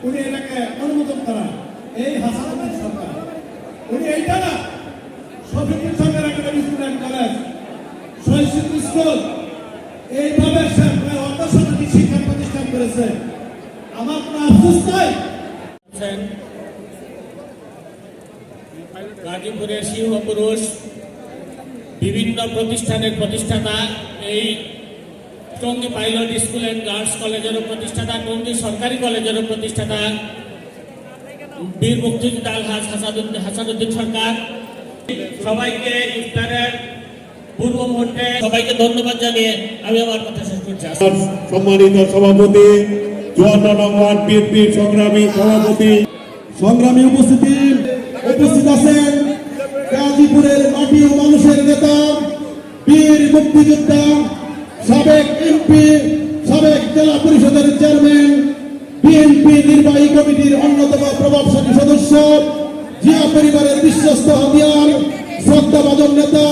উনি এটাকে অনুমোদন করা, এই হাসানুদ্দিন সরকার। উনি এইটা না, শফিকুল সরকার একাডেমি স্টুডেন্ট কলেজ, শহীদ স্কুল, এইভাবে সে প্রায় অর্ধশতাধিক শিক্ষা প্রতিষ্ঠান করেছে। আমার কোনো আফসোস নাই। গাজীপুরের সিংহপুরুষ বিভিন্ন প্রতিষ্ঠানের প্রতিষ্ঠাতা, এই Tongi pilot school and girls কলেজেরও প্রতিষ্ঠাতা, টঙ্গী সরকারি কলেজেরও প্রতিষ্ঠাতা বীর মুক্তিযোদ্ধা আলহাজ হাসানুদ্দিন সরকার, সবাইকে ইফতারের পূর্ব মুহূর্তে সবাইকে ধন্যবাদ জানিয়ে আমি আমার কথা শেষ করছি। সম্মানিত সভাপতি, 54 নম্বর বিএনপি সংগ্রামী সভাপতি, সংগ্রামী উপস্থিত আছেন গাজীপুরের মাটি ও মানুষের নেতা, বীর মুক্তিযোদ্ধা, সাবেক এমপি, সাবেক জেলা পরিষদের চেয়ারম্যান, বিএনপি নির্বাহী কমিটির অন্যতম প্রভাবশালী সদস্য, জিয়া পরিবারের বিশ্বস্ত হাতিয়ার, শ্রদ্ধাভাজন নেতা,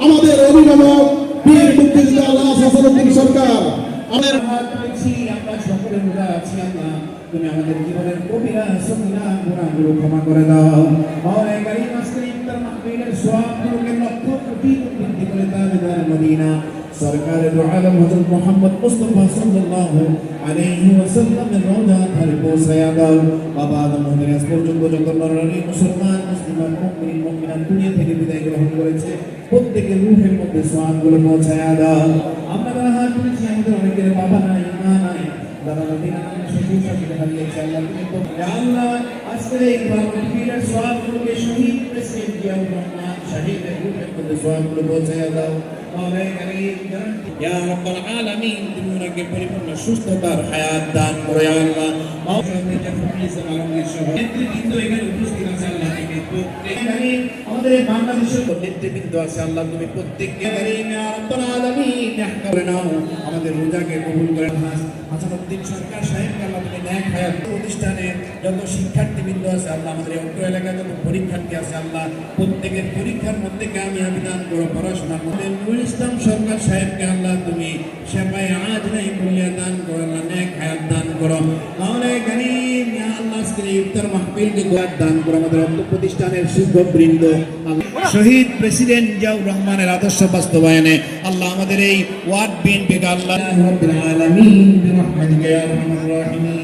আমাদের অভিভাবক বীর মুক্তিযোদ্ধা আলহাজ হাসানুদ্দিন সরকার। আমরা সকলে রোজা আছি। আল্লাহ তুমি আমাদের জীবনের কবিরা সকিনা গুনাহগুলো ক্ষমা করে দাও। মাওলানা কারীম আজকে ইফতার মাহফিলের সওয়াবগুলোকে লক্ষ কোটি বৃদ্ধি করে তাজদার মদিনা সরকারে দু আলম হযরত মুহাম্মদ মুস্তাফা সাল্লাল্লাহু আলাইহি ওয়াসাল্লামের রওজা ধারে পৌঁছায়া দাও। বাবা আদম হতে আজ পর্যন্ত যত নরনারী মুসলমান মুসলিমান মুমিন মুমিনাত দুনিয়া থেকে বিদায় গ্রহণ করেছে, প্রত্যেকের রূহের মধ্যে সওয়াবগুলো পৌঁছায়া দাও। আমরা হাত তুলেছি, আমাদের অনেকের বাবা নাই, মা নাই, দাদা দাদি নাই, শহীদ সাথে হারিয়েছে। আল্লাহ তুমি আল্লাহ আজকে এই মাহফিলের সওয়াবগুলোকে শহীদ প্রেসিডেন্ট জিয়াউর রহমান শহীদের রূহের মধ্যে সওয়াবগুলো পৌঁছায়া দাও। মাওলানা কারীম ইয়া রাব্বাল আলামিন, তুমি ওনাকে পরিপূর্ণ সুস্থতার হায়াত দান করো ইয়া আল্লাহ। মাওলানা ফরিজ আলমগীর সহ নেতৃবৃন্দ এখানে উপস্থিত আছে, আল্লাহ তুমি প্রত্যেক আমাদের বাংলাদেশের নেতৃবৃন্দ আছে, আল্লাহ তুমি প্রত্যেককে কারীম ইয়া রাব্বাল আলামিন করে নাও, আমাদের রোজাকে কবুল করে নাও। হাসানুদ্দিন সরকার সাহেবকে আল্লাহ তুমি নেক হায়াত, প্রতিষ্ঠানে যত শিক্ষার্থীবৃন্দ আছে আল্লাহ, আমাদের অত্র এলাকায় যত পরীক্ষার্থী আছে আল্লাহ, প্রত্যেকের পরীক্ষার মধ্যে কামিয়াবি দান করো, পড়াশোনার মধ্যে নুরুল ইসলাম সরকার সাহেবকে আল্লাহ তুমি সেবায়ে আজ নাই কুলিয়া দান করো, আল্লাহ নেক হায়াত দান করো। মাওলানা কারীম ইয়া আল্লাহ আজকে ইফতার মাহফিলকে দোয়া দান করো, আমাদের অত্র প্রতিষ্ঠানের শিক্ষকবৃন্দ, শহীদ প্রেসিডেন্ট জিয়াউর রহমানের আদর্শ বাস্তবায়নে আল্লাহ আমাদের এই ওয়ার্ড বিএনপিকে আল্লাহ রাব্বিল আলামিন বিরহমাতিকা ইয়া আরহামার রাহিমিন।